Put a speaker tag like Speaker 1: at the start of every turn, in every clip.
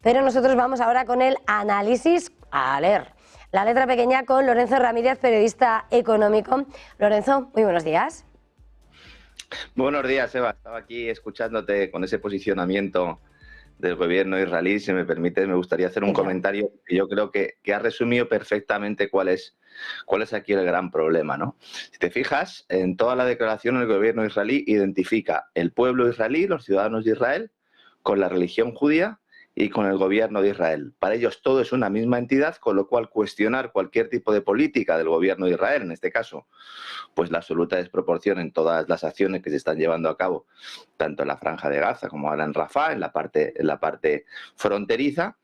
Speaker 1: Pero nosotros vamos ahora con el análisis a leer la letra pequeña con Lorenzo Ramírez, periodista económico. Lorenzo, muy buenos días.
Speaker 2: Buenos días, Eva. Estaba aquí escuchándote con ese posicionamiento del gobierno israelí. Si me permites, me gustaría hacer un comentario que yo creo que ha resumido perfectamente cuál es aquí el gran problema, ¿no? Si te fijas, en toda la declaración el gobierno israelí identifica el pueblo israelí, los ciudadanos de Israel, con la religión judía y con el gobierno de Israel. Para ellos todo es una misma entidad, con lo cual cuestionar cualquier tipo de política del gobierno de Israel, en este caso, pues la absoluta desproporción en todas las acciones que se están llevando a cabo, tanto en la Franja de Gaza como ahora en Rafah, en la parte fronteriza.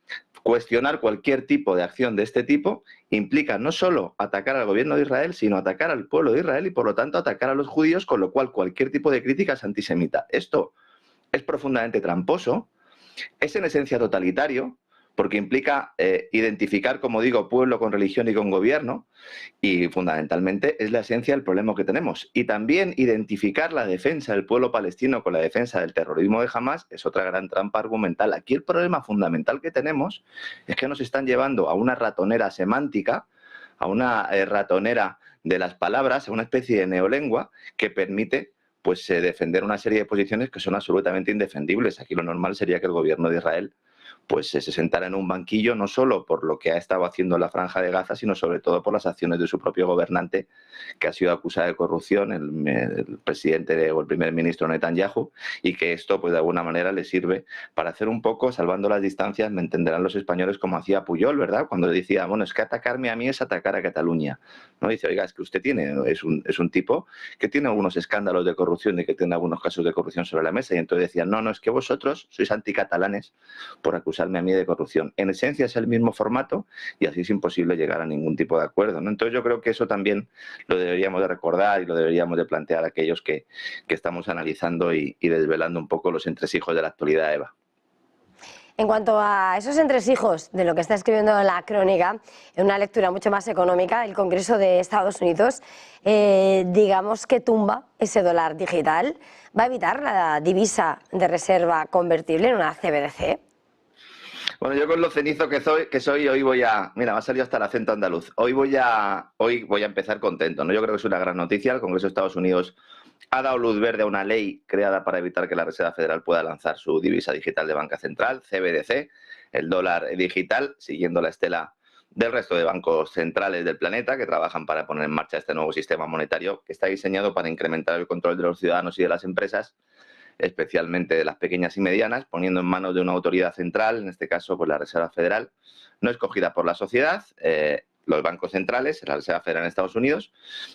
Speaker 2: Cuestionar cualquier tipo de acción de este tipo implica no solo atacar al gobierno de Israel, sino atacar al pueblo de Israel y, por lo tanto, atacar a los judíos, con lo cual cualquier tipo de crítica es antisemita. Esto es profundamente tramposo, es en esencia totalitario, porque implica identificar, como digo, pueblo con religión y con gobierno, y fundamentalmente es la esencia del problema que tenemos. Y también identificar la defensa del pueblo palestino con la defensa del terrorismo de Hamás es otra gran trampa argumental. Aquí el problema fundamental que tenemos es que nos están llevando a una ratonera semántica, a una ratonera de las palabras, a una especie de neolengua que permite pues defender una serie de posiciones que son absolutamente indefendibles. Aquí lo normal sería que el gobierno de Israel pues se sentara en un banquillo, no solo por lo que ha estado haciendo en la Franja de Gaza, sino sobre todo por las acciones de su propio gobernante, que ha sido acusado de corrupción, el presidente o el primer ministro Netanyahu, y que esto pues de alguna manera le sirve para hacer un poco, salvando las distancias, me entenderán los españoles, como hacía Pujol, ¿verdad? Cuando decía, bueno, es que atacarme a mí es atacar a Cataluña, ¿no? Dice, oiga, es que usted es un tipo que tiene algunos escándalos de corrupción y que tiene algunos casos de corrupción sobre la mesa, y entonces decía, no, es que vosotros sois anticatalanes por acusarme a mí de corrupción. En esencia es el mismo formato y así es imposible llegar a ningún tipo de acuerdo, ¿no? Entonces yo creo que eso también lo deberíamos de recordar y lo deberíamos de plantear a aquellos que estamos analizando y desvelando un poco los entresijos de la actualidad, Eva.
Speaker 1: En cuanto a esos entresijos de lo que está escribiendo la crónica, en una lectura mucho más económica, el Congreso de Estados Unidos, digamos que tumba ese dólar digital, ¿va a evitar la divisa de reserva convertible en una CBDC?
Speaker 2: Bueno, yo con lo cenizo que soy, hoy voy a... Mira, me ha salido hasta el acento andaluz. Hoy voy a empezar contento, ¿no? Yo creo que es una gran noticia. El Congreso de Estados Unidos ha dado luz verde a una ley creada para evitar que la Reserva Federal pueda lanzar su divisa digital de banca central, CBDC, el dólar digital, siguiendo la estela del resto de bancos centrales del planeta que trabajan para poner en marcha este nuevo sistema monetario que está diseñado para incrementar el control de los ciudadanos y de las empresas, especialmente de las pequeñas y medianas, poniendo en manos de una autoridad central, en este caso pues la Reserva Federal, no escogida por la sociedad, los bancos centrales, la Reserva Federal en Estados Unidos,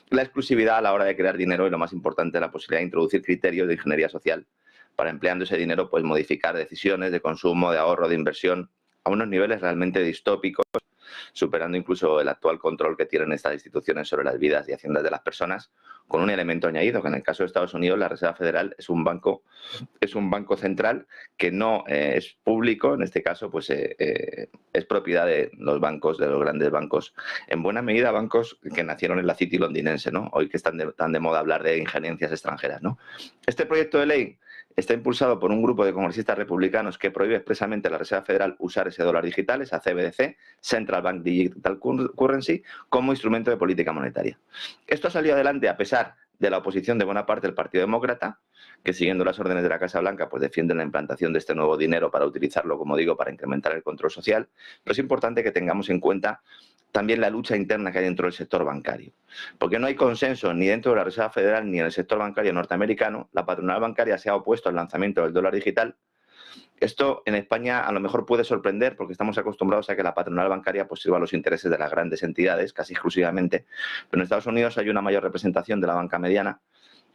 Speaker 2: la exclusividad a la hora de crear dinero y, lo más importante, la posibilidad de introducir criterios de ingeniería social para, empleando ese dinero, pues modificar decisiones de consumo, de ahorro, de inversión a unos niveles realmente distópicos, superando incluso el actual control que tienen estas instituciones sobre las vidas y haciendas de las personas, con un elemento añadido, que en el caso de Estados Unidos la Reserva Federal es un banco central que no es público, en este caso pues es propiedad de los bancos, de los grandes bancos, en buena medida bancos que nacieron en la City londinense, ¿no? Hoy que están tan de moda hablar de injerencias extranjeras, ¿no? Este proyecto de ley está impulsado por un grupo de congresistas republicanos que prohíbe expresamente a la Reserva Federal usar ese dólar digital, esa CBDC, Central Bank Digital Currency, como instrumento de política monetaria. Esto ha salido adelante a pesar de la oposición de buena parte del Partido Demócrata, que siguiendo las órdenes de la Casa Blanca pues defienden la implantación de este nuevo dinero para utilizarlo, como digo, para incrementar el control social. Pero es importante que tengamos en cuenta también la lucha interna que hay dentro del sector bancario, porque no hay consenso ni dentro de la Reserva Federal ni en el sector bancario norteamericano. La patronal bancaria se ha opuesto al lanzamiento del dólar digital. Esto en España a lo mejor puede sorprender porque estamos acostumbrados a que la patronal bancaria pues sirva a los intereses de las grandes entidades casi exclusivamente, pero en Estados Unidos hay una mayor representación de la banca mediana,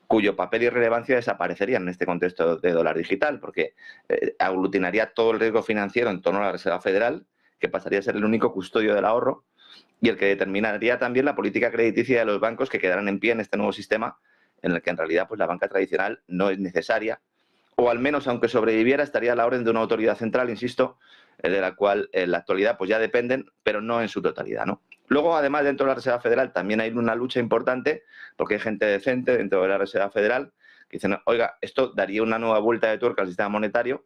Speaker 2: cuyo papel y relevancia desaparecerían en este contexto de dólar digital, porque aglutinaría todo el riesgo financiero en torno a la Reserva Federal, que pasaría a ser el único custodio del ahorro y el que determinaría también la política crediticia de los bancos, que quedarán en pie en este nuevo sistema en el que en realidad pues la banca tradicional no es necesaria, o al menos, aunque sobreviviera, estaría a la orden de una autoridad central, insisto, de la cual en la actualidad pues ya dependen, pero no en su totalidad, ¿no? Luego, además, dentro de la Reserva Federal también hay una lucha importante, porque hay gente decente dentro de la Reserva Federal que dicen, oiga, esto daría una nueva vuelta de tuerca al sistema monetario,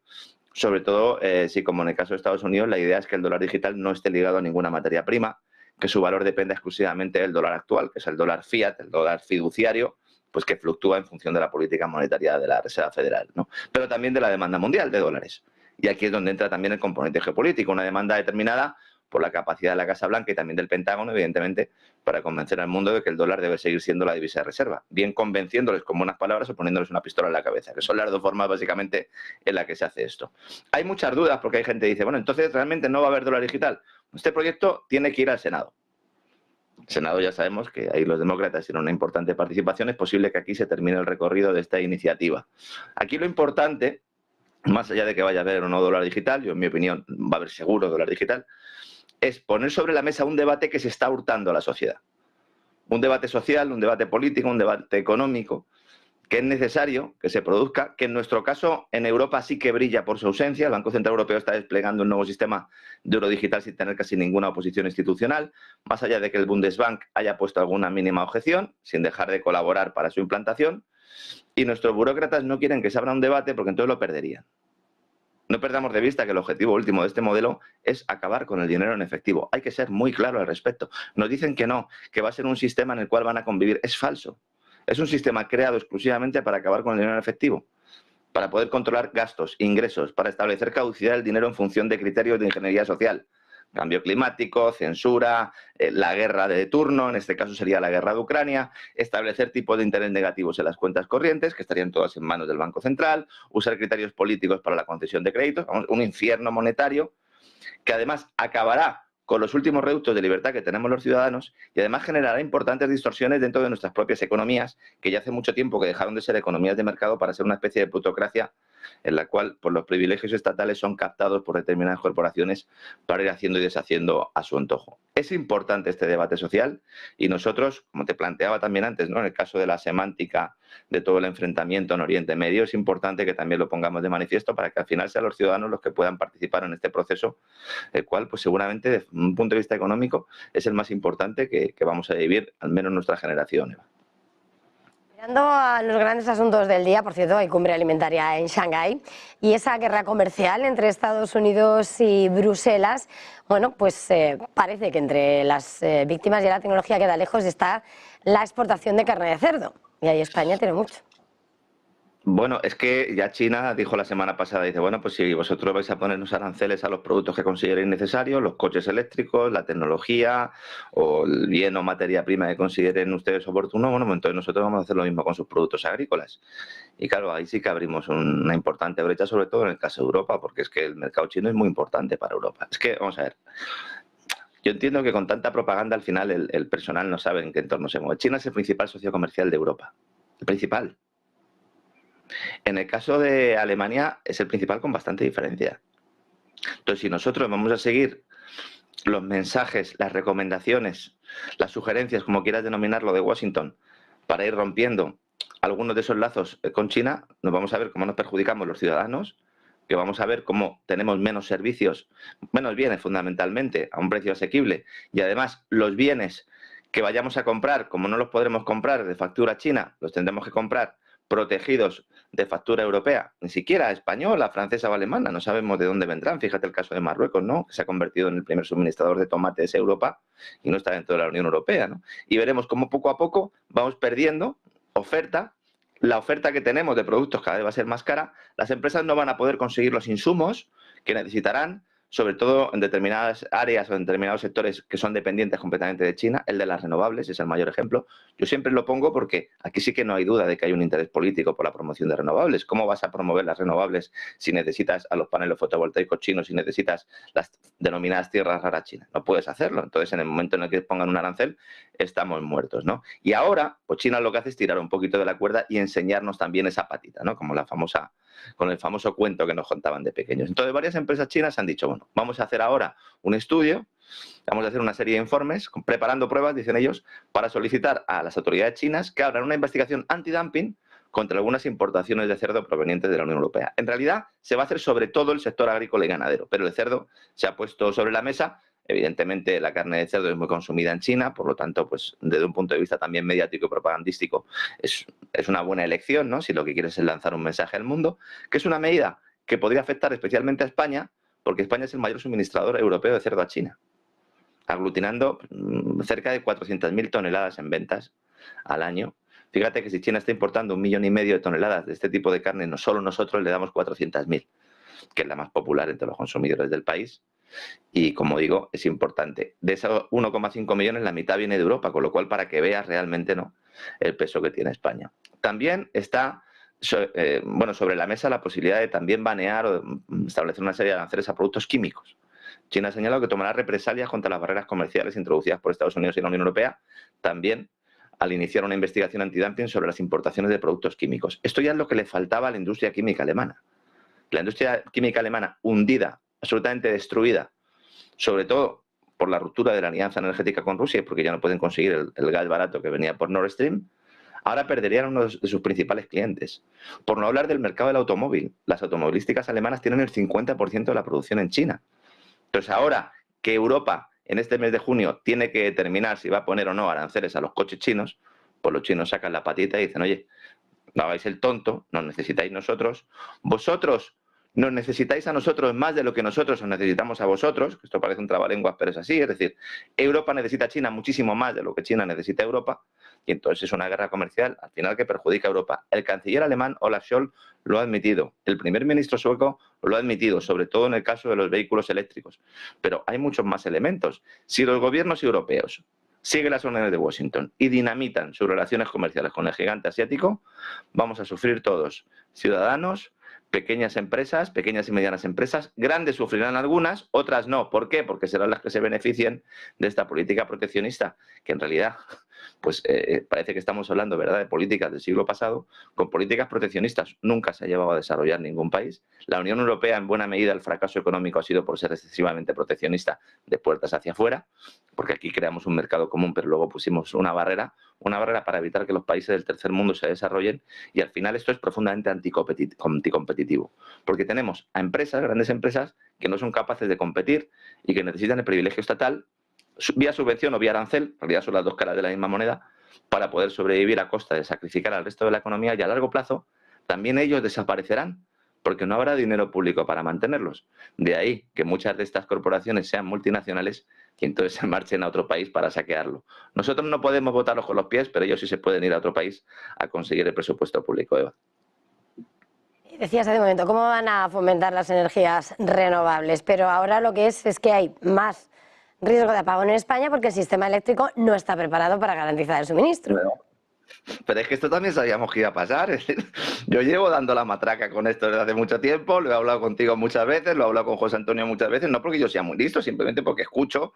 Speaker 2: sobre todo si, como en el caso de Estados Unidos, la idea es que el dólar digital no esté ligado a ninguna materia prima, que su valor dependa exclusivamente del dólar actual, que es el dólar fiat, el dólar fiduciario, pues que fluctúa en función de la política monetaria de la Reserva Federal, ¿no? Pero también de la demanda mundial de dólares. Y aquí es donde entra también el componente geopolítico, una demanda determinada por la capacidad de la Casa Blanca y también del Pentágono, evidentemente, para convencer al mundo de que el dólar debe seguir siendo la divisa de reserva, bien convenciéndoles con buenas palabras o poniéndoles una pistola en la cabeza, que son las dos formas básicamente en las que se hace esto. Hay muchas dudas porque hay gente que dice, bueno, entonces realmente no va a haber dólar digital. Este proyecto tiene que ir al Senado. El Senado ya sabemos que ahí los demócratas tienen una importante participación, es posible que aquí se termine el recorrido de esta iniciativa. Aquí lo importante, más allá de que vaya a haber o no dólar digital, yo en mi opinión va a haber seguro dólar digital, es poner sobre la mesa un debate que se está hurtando a la sociedad. Un debate social, un debate político, un debate económico, que es necesario que se produzca, que en nuestro caso en Europa sí que brilla por su ausencia. El Banco Central Europeo está desplegando un nuevo sistema de euro digital sin tener casi ninguna oposición institucional, más allá de que el Bundesbank haya puesto alguna mínima objeción, sin dejar de colaborar para su implantación, y nuestros burócratas no quieren que se abra un debate porque entonces lo perderían. No perdamos de vista que el objetivo último de este modelo es acabar con el dinero en efectivo. Hay que ser muy claro al respecto. Nos dicen que no, que va a ser un sistema en el cual van a convivir. Es falso. Es un sistema creado exclusivamente para acabar con el dinero en efectivo, para poder controlar gastos, ingresos, para establecer caducidad del dinero en función de criterios de ingeniería social. Cambio climático, censura, la guerra de turno, en este caso sería la guerra de Ucrania, establecer tipos de interés negativos en las cuentas corrientes, que estarían todas en manos del Banco Central, usar criterios políticos para la concesión de créditos, vamos, un infierno monetario, que además acabará con los últimos reductos de libertad que tenemos los ciudadanos y además generará importantes distorsiones dentro de nuestras propias economías, que ya hace mucho tiempo que dejaron de ser economías de mercado para ser una especie de plutocracia en la cual por los privilegios estatales son captados por determinadas corporaciones para ir haciendo y deshaciendo a su antojo. Es importante este debate social y nosotros, como te planteaba también antes, ¿no?, en el caso de la semántica de todo el enfrentamiento en Oriente Medio, es importante que también lo pongamos de manifiesto para que al final sean los ciudadanos los que puedan participar en este proceso, el cual pues seguramente desde un punto de vista económico es el más importante que vamos a vivir, al menos nuestra generación, Eva.
Speaker 1: Mirando a los grandes asuntos del día, por cierto, hay cumbre alimentaria en Shanghái y esa guerra comercial entre Estados Unidos y Bruselas, bueno, pues parece que entre las víctimas de la tecnología queda lejos está la exportación de carne de cerdo y ahí España tiene mucho.
Speaker 2: Bueno, es que ya China dijo la semana pasada, dice, bueno, pues si vosotros vais a ponernos aranceles a los productos que consideréis necesarios, los coches eléctricos, la tecnología o el bien o materia prima que consideren ustedes oportuno, bueno, pues entonces nosotros vamos a hacer lo mismo con sus productos agrícolas. Y claro, ahí sí que abrimos una importante brecha, sobre todo en el caso de Europa, porque es que el mercado chino es muy importante para Europa. Es que, vamos a ver, yo entiendo que con tanta propaganda al final el personal no sabe en qué entorno se mueve. China es el principal socio comercial de Europa, el principal. En el caso de Alemania es el principal con bastante diferencia. Entonces, si nosotros vamos a seguir los mensajes, las recomendaciones, las sugerencias, como quieras denominarlo, de Washington, para ir rompiendo algunos de esos lazos con China, nos vamos a ver cómo nos perjudicamos los ciudadanos, que vamos a ver cómo tenemos menos servicios, menos bienes fundamentalmente, a un precio asequible, y además los bienes que vayamos a comprar, como no los podremos comprar de factura china, los tendremos que comprar protegidos de factura europea, ni siquiera española, francesa o alemana, no sabemos de dónde vendrán. Fíjate el caso de Marruecos, ¿no?, que se ha convertido en el primer suministrador de tomates de Europa y no está dentro de la Unión Europea, ¿no? Y veremos cómo poco a poco vamos perdiendo oferta. La oferta que tenemos de productos cada vez va a ser más cara, las empresas no van a poder conseguir los insumos que necesitarán, sobre todo en determinadas áreas o en determinados sectores que son dependientes completamente de China. El de las renovables es el mayor ejemplo. Yo siempre lo pongo porque aquí sí que no hay duda de que hay un interés político por la promoción de renovables. ¿Cómo vas a promover las renovables si necesitas a los paneles fotovoltaicos chinos, si necesitas las denominadas tierras raras chinas? No puedes hacerlo. Entonces, en el momento en el que pongan un arancel, estamos muertos, ¿no? Y ahora, pues China lo que hace es tirar un poquito de la cuerda y enseñarnos también esa patita, ¿no?, como con el famoso cuento que nos contaban de pequeños. Entonces, varias empresas chinas han dicho, bueno, vamos a hacer ahora un estudio, vamos a hacer una serie de informes, preparando pruebas, dicen ellos, para solicitar a las autoridades chinas que abran una investigación antidumping contra algunas importaciones de cerdo provenientes de la Unión Europea. En realidad, se va a hacer sobre todo el sector agrícola y ganadero, pero el cerdo se ha puesto sobre la mesa. Evidentemente, la carne de cerdo es muy consumida en China, por lo tanto, pues desde un punto de vista también mediático y propagandístico, es una buena elección, ¿no?, si lo que quieres es lanzar un mensaje al mundo, que es una medida que podría afectar especialmente a España, porque España es el mayor suministrador europeo de cerdo a China, aglutinando cerca de 400.000 toneladas en ventas al año. Fíjate que si China está importando 1,5 millones de toneladas de este tipo de carne, no solo nosotros le damos 400.000, que es la más popular entre los consumidores del país. Y, como digo, es importante. De esos 1,5 millones, la mitad viene de Europa, con lo cual, para que veas realmente, ¿no?, el peso que tiene España. También está sobre la mesa la posibilidad de también banear o establecer una serie de aranceles a productos químicos. China ha señalado que tomará represalias contra las barreras comerciales introducidas por Estados Unidos y la Unión Europea, también al iniciar una investigación antidumping sobre las importaciones de productos químicos. Esto ya es lo que le faltaba a la industria química alemana. La industria química alemana, hundida, absolutamente destruida, sobre todo por la ruptura de la alianza energética con Rusia, porque ya no pueden conseguir el gas barato que venía por Nord Stream, ahora perderían uno de sus principales clientes. Por no hablar del mercado del automóvil. Las automovilísticas alemanas tienen el 50% de la producción en China. Entonces, ahora que Europa, en este mes de junio, tiene que determinar si va a poner o no aranceles a los coches chinos, pues los chinos sacan la patita y dicen: oye, no hagáis el tonto, nos necesitáis nosotros, vosotros nos necesitáis a nosotros más de lo que nosotros os necesitamos a vosotros, que esto parece un trabalenguas, pero es así, es decir, Europa necesita a China muchísimo más de lo que China necesita a Europa, y entonces es una guerra comercial, al final, que perjudica a Europa. El canciller alemán, Olaf Scholz, lo ha admitido, el primer ministro sueco lo ha admitido, sobre todo en el caso de los vehículos eléctricos, pero hay muchos más elementos. Si los gobiernos europeos siguen las órdenes de Washington y dinamitan sus relaciones comerciales con el gigante asiático, vamos a sufrir todos, ciudadanos, pequeñas empresas, pequeñas y medianas empresas, grandes sufrirán algunas, otras no. ¿Por qué? Porque serán las que se beneficien de esta política proteccionista, que en realidad, pues parece que estamos hablando, ¿verdad?, de políticas del siglo pasado. Con políticas proteccionistas nunca se ha llevado a desarrollar ningún país. La Unión Europea, en buena medida, el fracaso económico ha sido por ser excesivamente proteccionista de puertas hacia afuera, porque aquí creamos un mercado común, pero luego pusimos una barrera para evitar que los países del tercer mundo se desarrollen, y al final esto es profundamente anticompetitivo, porque tenemos a empresas, grandes empresas, que no son capaces de competir y que necesitan el privilegio estatal, vía subvención o vía arancel, en realidad son las dos caras de la misma moneda, para poder sobrevivir a costa de sacrificar al resto de la economía, y a largo plazo también ellos desaparecerán, porque no habrá dinero público para mantenerlos. De ahí que muchas de estas corporaciones sean multinacionales y entonces se marchen a otro país para saquearlo. Nosotros no podemos votarlos con los pies, pero ellos sí se pueden ir a otro país a conseguir el presupuesto público, Eva.
Speaker 1: Decías hace un momento, ¿cómo van a fomentar las energías renovables? Pero ahora lo que es que hay más riesgo de apagón en España porque el sistema eléctrico no está preparado para garantizar el suministro.
Speaker 2: Pero es que esto también sabíamos que iba a pasar. Es decir, yo llevo dando la matraca con esto desde hace mucho tiempo, lo he hablado contigo muchas veces, lo he hablado con José Antonio muchas veces, no porque yo sea muy listo, simplemente porque escucho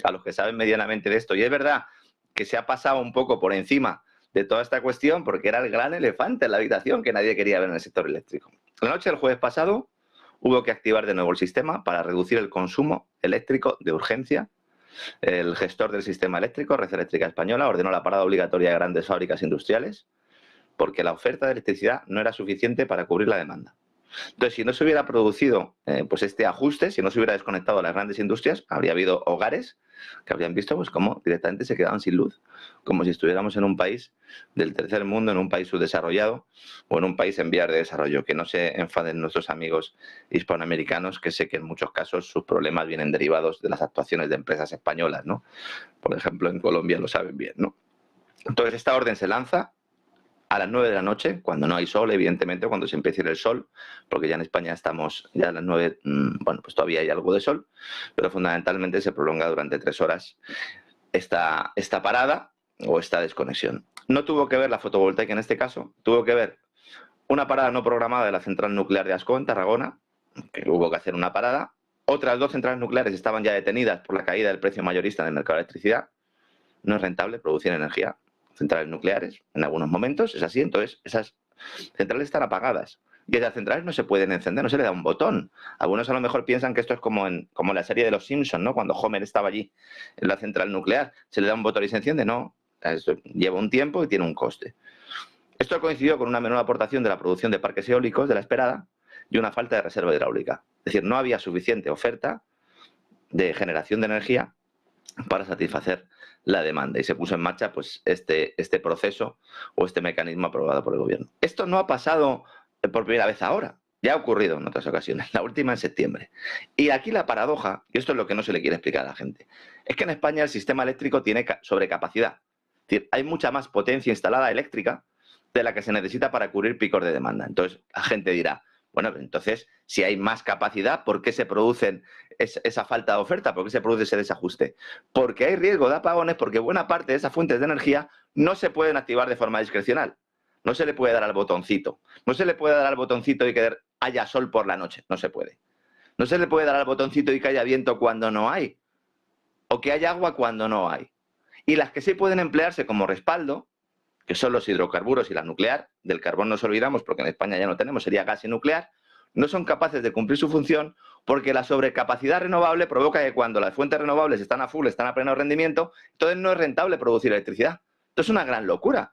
Speaker 2: a los que saben medianamente de esto. Y es verdad que se ha pasado un poco por encima de toda esta cuestión porque era el gran elefante en la habitación que nadie quería ver en el sector eléctrico. La noche del jueves pasado hubo que activar de nuevo el sistema para reducir el consumo eléctrico de urgencia. El gestor del sistema eléctrico, Red Eléctrica Española, ordenó la parada obligatoria de grandes fábricas industriales porque la oferta de electricidad no era suficiente para cubrir la demanda. Entonces, si no se hubiera producido pues este ajuste, si no se hubiera desconectado las grandes industrias, habría habido hogares que habrían visto pues cómo directamente se quedaban sin luz, como si estuviéramos en un país del tercer mundo, en un país subdesarrollado o en un país en vías de desarrollo. Que no se enfaden nuestros amigos hispanoamericanos, que sé que en muchos casos sus problemas vienen derivados de las actuaciones de empresas españolas, ¿no? Por ejemplo, en Colombia lo saben bien, ¿no? Entonces, esta orden se lanza a las 9 de la noche, cuando no hay sol, evidentemente, cuando se empieza a ir el sol, porque ya en España estamos ya a las 9, bueno, pues todavía hay algo de sol, pero fundamentalmente se prolonga durante 3 horas esta parada o esta desconexión. No tuvo que ver la fotovoltaica en este caso, tuvo que ver una parada no programada de la central nuclear de Ascó, en Tarragona, que hubo que hacer una parada. Otras 2 centrales nucleares estaban ya detenidas por la caída del precio mayorista del mercado de electricidad. No es rentable producir energía, centrales nucleares, en algunos momentos, es así. Entonces esas centrales están apagadas y esas centrales no se pueden encender, no se le da un botón. Algunos a lo mejor piensan que esto es como en la serie de los Simpsons, ¿no? Cuando Homer estaba allí en la central nuclear, se le da un botón y se enciende. No, esto lleva un tiempo y tiene un coste. Esto coincidió con una menor aportación de la producción de parques eólicos de la esperada y una falta de reserva hidráulica. Es decir, no había suficiente oferta de generación de energía para satisfacer la demanda, y se puso en marcha pues este proceso o este mecanismo aprobado por el gobierno. Esto no ha pasado por primera vez ahora. Ya ha ocurrido en otras ocasiones, la última en septiembre. Y aquí la paradoja, y esto es lo que no se le quiere explicar a la gente, es que en España el sistema eléctrico tiene sobrecapacidad. Es decir, hay mucha más potencia instalada eléctrica de la que se necesita para cubrir picos de demanda. Entonces, la gente dirá, bueno, entonces, si hay más capacidad, ¿por qué se produce esa falta de oferta? ¿Por qué se produce ese desajuste? Porque hay riesgo de apagones, porque buena parte de esas fuentes de energía no se pueden activar de forma discrecional. No se le puede dar al botoncito. No se le puede dar al botoncito y que haya sol por la noche. No se puede. No se le puede dar al botoncito y que haya viento cuando no hay. O que haya agua cuando no hay. Y las que sí pueden emplearse como respaldo, que son los hidrocarburos y la nuclear, del carbón nos olvidamos porque en España ya no tenemos, sería gas y nuclear, no son capaces de cumplir su función porque la sobrecapacidad renovable provoca que cuando las fuentes renovables están a full, están a pleno rendimiento, entonces no es rentable producir electricidad. Esto es una gran locura.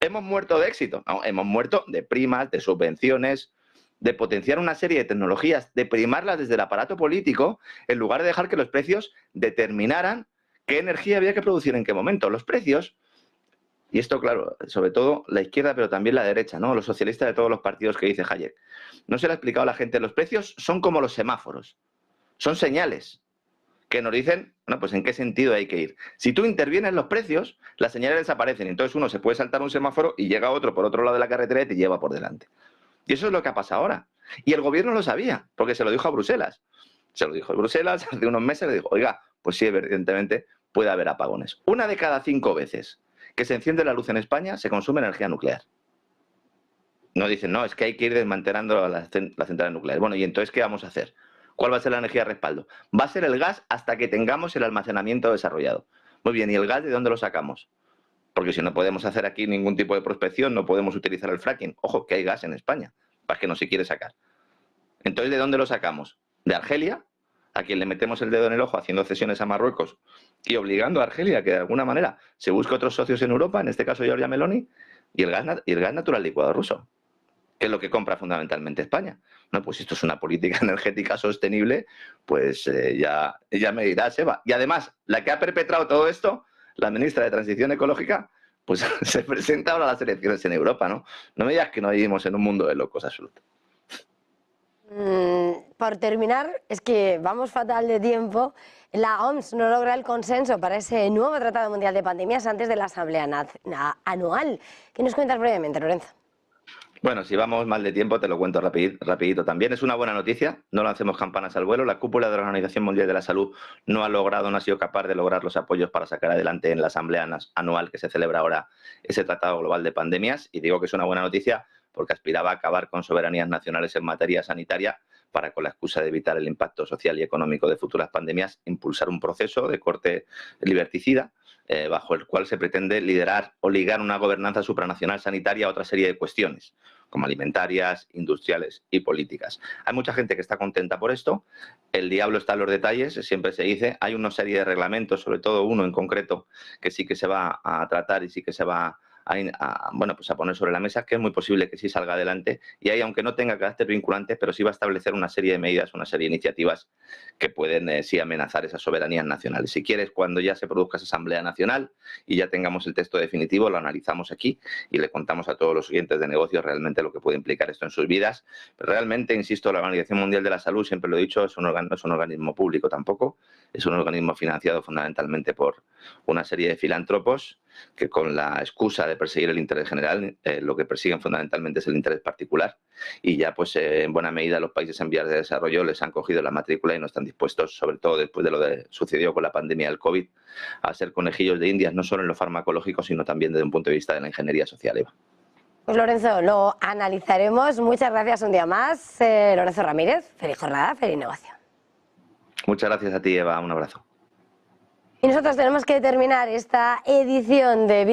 Speaker 2: ¿Hemos muerto de éxito? No, hemos muerto de primas, de subvenciones, de potenciar una serie de tecnologías, de primarlas desde el aparato político, en lugar de dejar que los precios determinaran qué energía había que producir en qué momento. Los precios, y esto claro, sobre todo la izquierda, pero también la derecha, ¿no? Los socialistas de todos los partidos que dice Hayek. No se le ha explicado a la gente, los precios son como los semáforos, son señales que nos dicen, bueno, pues en qué sentido hay que ir. Si tú intervienes los precios, las señales desaparecen. Entonces uno se puede saltar un semáforo y llega otro por otro lado de la carretera y te lleva por delante. Y eso es lo que ha pasado ahora. Y el gobierno lo sabía, porque se lo dijo a Bruselas. Se lo dijo a Bruselas hace unos meses, le dijo, oiga, pues sí, evidentemente puede haber apagones. 1 de cada 5 veces que se enciende la luz en España se consume energía nuclear. No dicen, no, es que hay que ir desmantelando las centrales nucleares. Bueno, ¿y entonces qué vamos a hacer? ¿Cuál va a ser la energía de respaldo? Va a ser el gas hasta que tengamos el almacenamiento desarrollado. Muy bien, ¿y el gas de dónde lo sacamos? Porque si no podemos hacer aquí ningún tipo de prospección, no podemos utilizar el fracking. Ojo, que hay gas en España, para que no se quiere sacar. Entonces, ¿de dónde lo sacamos? ¿De Argelia? A quien le metemos el dedo en el ojo haciendo cesiones a Marruecos y obligando a Argelia que de alguna manera se busque otros socios en Europa, en este caso Giorgia Meloni, y el gas natural licuado ruso, que es lo que compra fundamentalmente España. No, pues esto es una política energética sostenible, pues ya me dirá, Seba. Y además, la que ha perpetrado todo esto, la ministra de Transición Ecológica, pues se presenta ahora a las elecciones en Europa, ¿no? No me digas que no vivimos en un mundo de locos absoluto.
Speaker 1: Por terminar, es que vamos fatal de tiempo. La OMS no logra el consenso para ese nuevo Tratado Mundial de Pandemias antes de la Asamblea Anual. ¿Qué nos cuentas brevemente, Lorenzo?
Speaker 2: Bueno, si vamos mal de tiempo, te lo cuento rapidito también. Es una buena noticia, no lancemos campanas al vuelo. La cúpula de la Organización Mundial de la Salud no ha sido capaz de lograr los apoyos para sacar adelante en la Asamblea Anual que se celebra ahora ese Tratado Global de Pandemias. Y digo que es una buena noticia porque aspiraba a acabar con soberanías nacionales en materia sanitaria para, con la excusa de evitar el impacto social y económico de futuras pandemias, impulsar un proceso de corte liberticida bajo el cual se pretende liderar o ligar una gobernanza supranacional sanitaria a otra serie de cuestiones, como alimentarias, industriales y políticas. Hay mucha gente que está contenta por esto. El diablo está en los detalles, siempre se dice. Hay una serie de reglamentos, sobre todo uno en concreto, que sí que se va a tratar y sí que se va a poner sobre la mesa, que es muy posible que sí salga adelante, y ahí, aunque no tenga carácter vinculante, pero sí va a establecer una serie de medidas, una serie de iniciativas que pueden sí amenazar esas soberanías nacionales. Si quieres, cuando ya se produzca esa Asamblea Nacional y ya tengamos el texto definitivo, lo analizamos aquí y le contamos a todos los oyentes de negocios realmente lo que puede implicar esto en sus vidas. Pero realmente, insisto, la Organización Mundial de la Salud, siempre lo he dicho, no es un organismo público tampoco, es un organismo financiado fundamentalmente por una serie de filántropos que, con la excusa de perseguir el interés general, lo que persiguen fundamentalmente es el interés particular, y ya pues en buena medida los países en vías de desarrollo les han cogido la matrícula y no están dispuestos, sobre todo después de lo que sucedió con la pandemia del COVID, a ser conejillos de indias, no solo en lo farmacológico, sino también desde un punto de vista de la ingeniería social, Eva.
Speaker 1: Pues Lorenzo, lo analizaremos. Muchas gracias un día más. Lorenzo Ramírez, feliz jornada, feliz negocio.
Speaker 2: Muchas gracias a ti, Eva, un abrazo.
Speaker 1: Y nosotros tenemos que terminar esta edición de